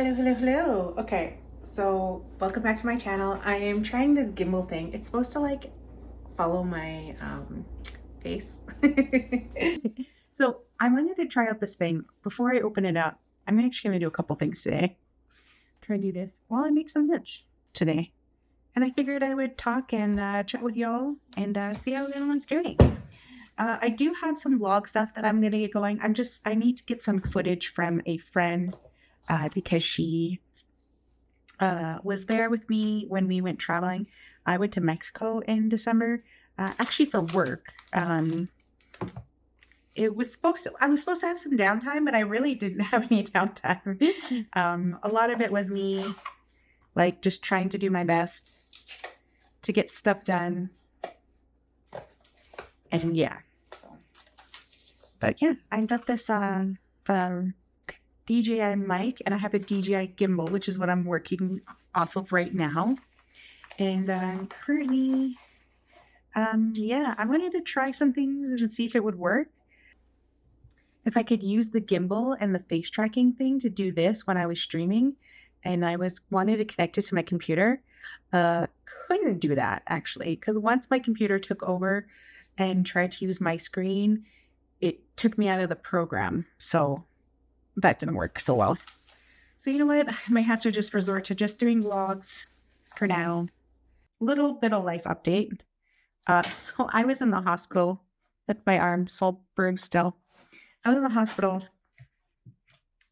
Hello. Okay, so welcome back to my channel. I am trying this gimbal thing. It's supposed to like follow my face. So I wanted to try out this thing. Before I open it up, I'm actually going to do a couple things today. Try to do this while I make some lunch today. And I figured I would talk and chat with y'all and see how everyone's doing. I do have some vlog stuff that I'm going to get going. I need to get some footage from a friend because she was there with me when we went traveling. I went to Mexico in December, actually for work. I was supposed to have some downtime, but I really didn't have any downtime. A lot of it was me, like, just trying to do my best to get stuff done. And yeah. But yeah, I got this DJI mic, and I have a DJI gimbal, which is what I'm working off of right now. And currently, I wanted to try some things and see if it would work. If I could use the gimbal and the face tracking thing to do this when I was streaming, and I wanted to connect it to my computer, couldn't do that actually, because once my computer took over and tried to use my screen, it took me out of the program. So that didn't work so well. So you know what? I might have to just resort to just doing vlogs for now. Little bit of life update. So I was in the hospital with my arm so burned still. I was in the hospital.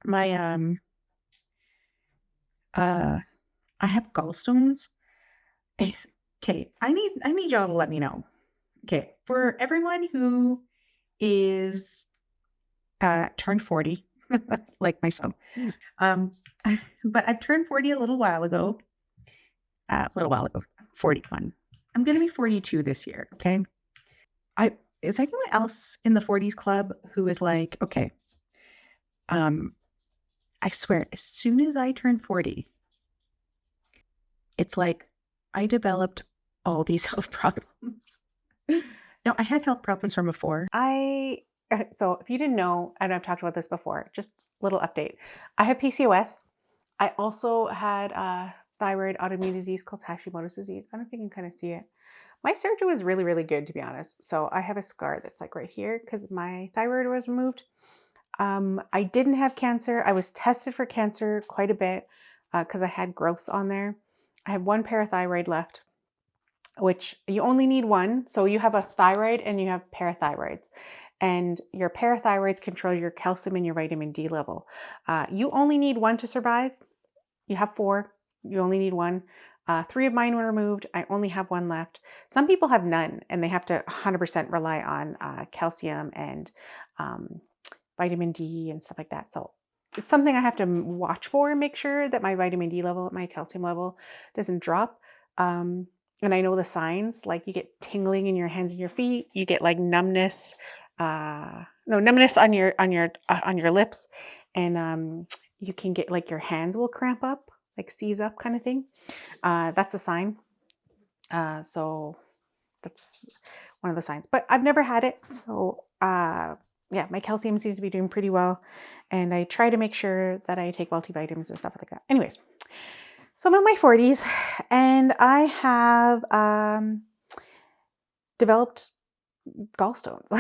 My I have gallstones. Okay, I need y'all to let me know. Okay, for everyone who is turned 40. Like myself. But I've turned 40 a little while ago. 41. I'm going to be 42 this year, okay? Is anyone else in the 40s club who is like, okay, I swear, as soon as I turned 40, it's like I developed all these health problems. No, I had health problems from before. So if you didn't know, and I've talked about this before, just a little update. I have PCOS. I also had thyroid autoimmune disease called Hashimoto's disease. I don't know if you can kind of see it. My surgery was really, really good, to be honest. So I have a scar that's like right here because my thyroid was removed. I didn't have cancer. I was tested for cancer quite a bit because I had growths on there. I have one parathyroid left, which you only need one. So you have a thyroid and you have parathyroids. And your parathyroids control your calcium and your vitamin D level. You only need one to survive. You have 4. You only need one. 3 of mine were removed. I only have 1 left. Some people have none, and they have to 100% rely on calcium and vitamin D and stuff like that. So it's something I have to watch for and make sure that my vitamin D level, my calcium level doesn't drop. And I know the signs, like you get tingling in your hands and your feet. You get like numbness. Numbness on your lips, and you can get like your hands will cramp up, like seize up kind of thing. That's a sign. So that's one of the signs, but I've never had it. So yeah, my calcium seems to be doing pretty well, and I try to make sure that I take multivitamins and stuff like that. Anyways, so I'm in my 40s, and I have developed gallstones.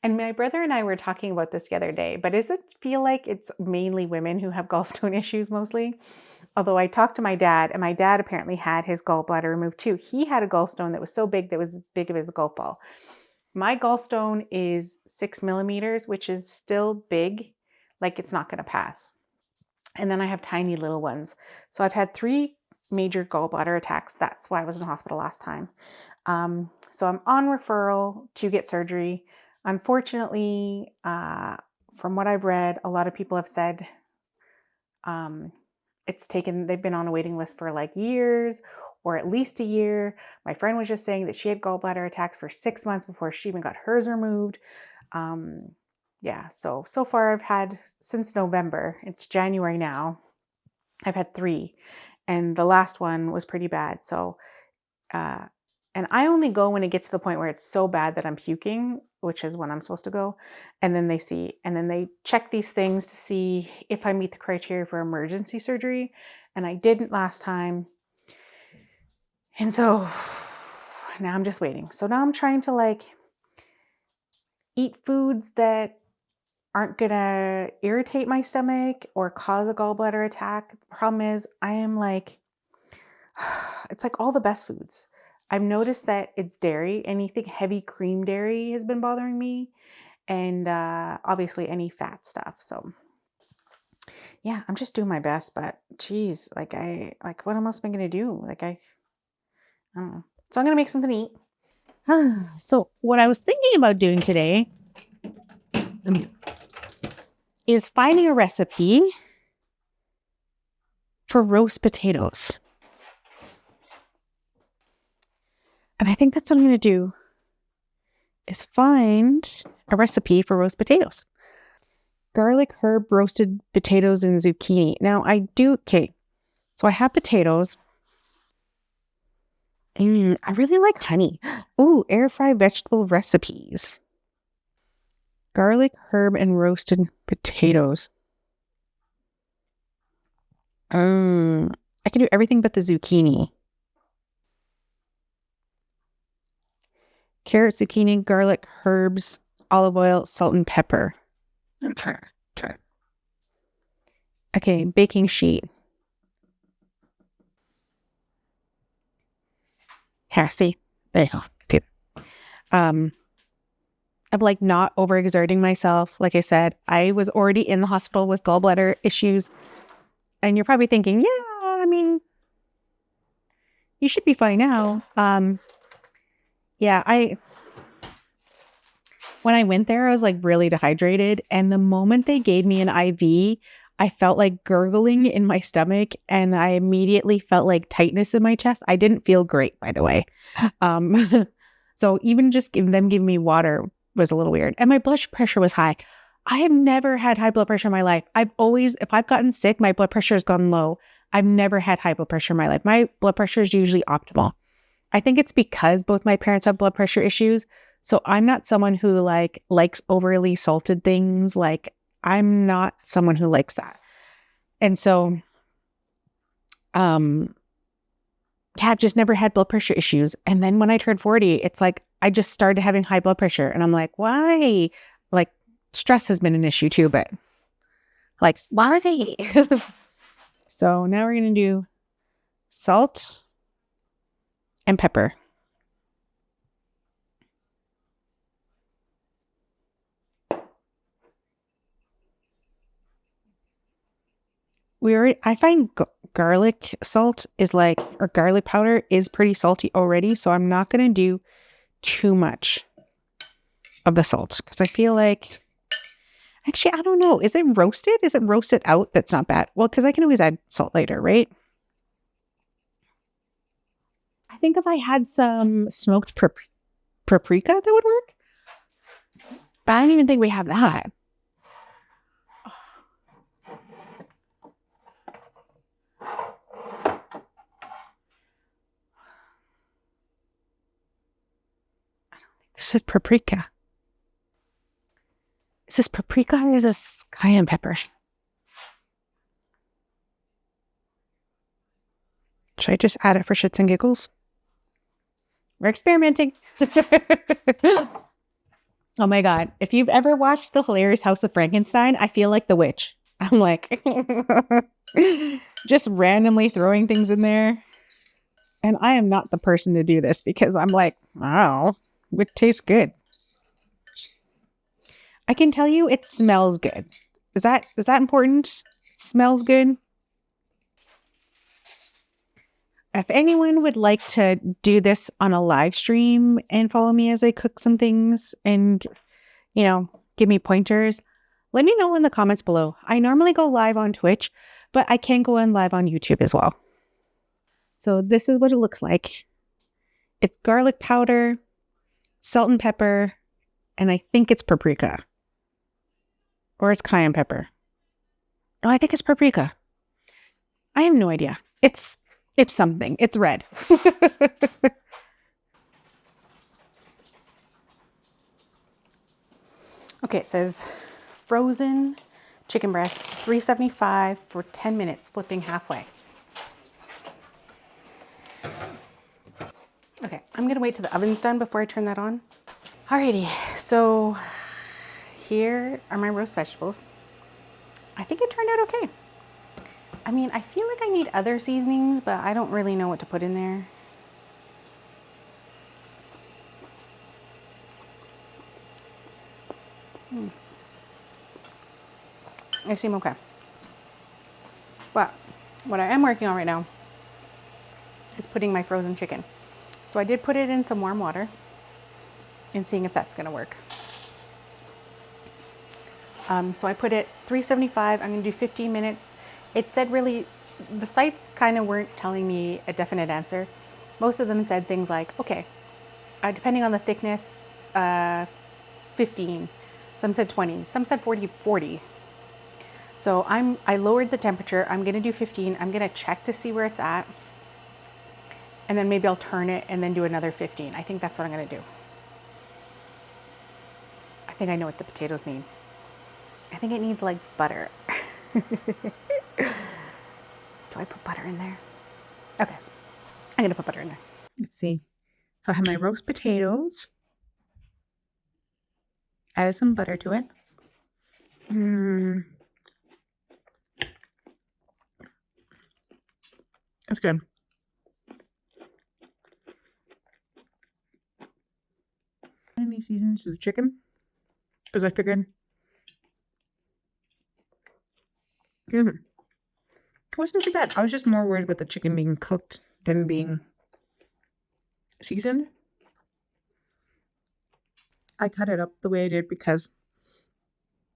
And my brother and I were talking about this the other day, but does it feel like it's mainly women who have gallstone issues mostly? Although I talked to my dad, and my dad apparently had his gallbladder removed too. He had a gallstone that was so big that was big of his golf ball. My gallstone is 6 millimeters, which is still big, like it's not going to pass. And then I have tiny little ones. So I've had 3 major gallbladder attacks. That's why I was in the hospital last time. So I'm on referral to get surgery. Unfortunately, from what I've read, a lot of people have said they've been on a waiting list for like years or at least a year. My friend was just saying that she had gallbladder attacks for 6 months before she even got hers removed. Yeah, so far I've had, since November, it's January now, I've had 3, and the last one was pretty bad. So And I only go when it gets to the point where it's so bad that I'm puking, which is when I'm supposed to go. And then they check these things to see if I meet the criteria for emergency surgery. And I didn't last time. And so now I'm just waiting. So now I'm trying to like eat foods that aren't gonna irritate my stomach or cause a gallbladder attack. The problem is I am like, it's like all the best foods. I've noticed that it's dairy. Anything heavy cream dairy has been bothering me. And obviously any fat stuff. So yeah, I'm just doing my best, but geez, like what else am I gonna do? I don't know. So I'm gonna make something to eat. So what I was thinking about doing today is finding a recipe for roast potatoes. And I think that's what I'm going to do, is find a recipe for roast potatoes. Garlic herb roasted potatoes and zucchini. Now so I have potatoes. I really like honey. Ooh, air fry vegetable recipes. Garlic, herb, and roasted potatoes. I can do everything but the zucchini. Carrot, zucchini, garlic, herbs, olive oil, salt, and pepper. Okay, baking sheet. Here, see? There you go. See? Of like not overexerting myself. Like I said, I was already in the hospital with gallbladder issues. And you're probably thinking, yeah, I mean, you should be fine now. When I went there, I was like really dehydrated. And the moment they gave me an IV, I felt like gurgling in my stomach and I immediately felt like tightness in my chest. I didn't feel great, by the way. So even just giving me water was a little weird. And my blood pressure was high. I have never had high blood pressure in my life. If I've gotten sick, my blood pressure has gone low. I've never had high blood pressure in my life. My blood pressure is usually optimal. I think it's because both my parents have blood pressure issues. So I'm not someone who likes overly salted things. Like I'm not someone who likes that. And so, I've just never had blood pressure issues. And then when I turned 40, it's like, I just started having high blood pressure and I'm like, why? Like stress has been an issue too, but like, why are they? So now we're going to do salt and pepper. I find garlic salt or garlic powder is pretty salty already. So I'm not going to do too much of the salt because I feel like, actually, I don't know. Is it roasted? Is it roasted out? That's not bad. Well, because I can always add salt later, right? I think if I had some smoked paprika, that would work. But I don't even think we have that. This is paprika. Is this paprika or is this cayenne pepper? Should I just add it for shits and giggles? We're experimenting. Oh my God. If you've ever watched the hilarious House of Frankenstein, I feel like the witch. I'm like, just randomly throwing things in there. And I am not the person to do this because I'm like, wow, it tastes good. I can tell you it smells good. Is that important? It smells good. If anyone would like to do this on a live stream and follow me as I cook some things and, give me pointers, let me know in the comments below. I normally go live on Twitch, but I can go on live on YouTube as well. So this is what it looks like. It's garlic powder, salt and pepper, and I think it's paprika. Or it's cayenne pepper. No, I think it's paprika. I have no idea. It's something. It's red. Okay, it says frozen chicken breast, $3.75 for 10 minutes, flipping halfway. Okay, I'm gonna wait till the oven's done before I turn that on. Alrighty, so here are my roast vegetables. I think it turned out okay. I mean, I feel like I need other seasonings, but I don't really know what to put in there. They seem okay. But what I am working on right now is putting my frozen chicken. So I did put it in some warm water and seeing if that's gonna work. So I put it $3.75. I'm gonna do 15 minutes. It said really, the sites kind of weren't telling me a definite answer. Most of them said things like, okay, depending on the thickness, 15. Some said 20. Some said 40. So I lowered the temperature. I'm gonna do 15. I'm gonna check to see where it's at. And then maybe I'll turn it and then do another 15. I think that's what I'm gonna do. I think I know what the potatoes need. I think it needs like butter. Do I put butter in there? Okay, I'm gonna put butter in there. Let's see. So I have my roast potatoes. Added some butter to it. That's good. Any seasons to the chicken? Because I figured it wasn't too bad. I was just more worried about the chicken being cooked than being seasoned. I cut it up the way I did because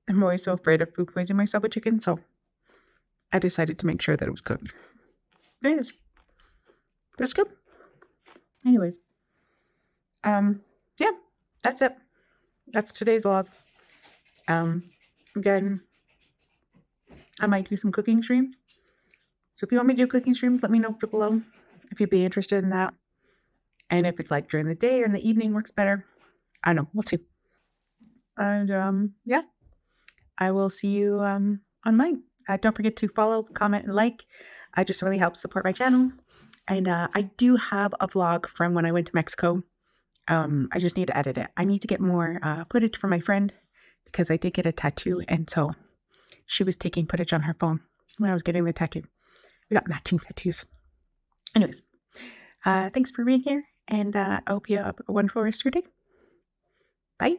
I'm always so afraid of food poisoning myself with chicken, so I decided to make sure that it was cooked. There it is. That's good. Anyways, yeah, that's it. That's today's vlog. Again, I might do some cooking streams. So if you want me to do cooking streams, let me know below if you'd be interested in that. And if it's like during the day or in the evening works better. I don't know. We'll see. And yeah, I will see you on mine. Don't forget to follow, comment, and like. It just really helps support my channel. And I do have a vlog from when I went to Mexico. I just need to edit it. I need to get more footage for my friend because I did get a tattoo. And so she was taking footage on her phone when I was getting the tattoo. We got matching tattoos. Anyways, thanks for being here. And I hope you have a wonderful rest of your day. Bye.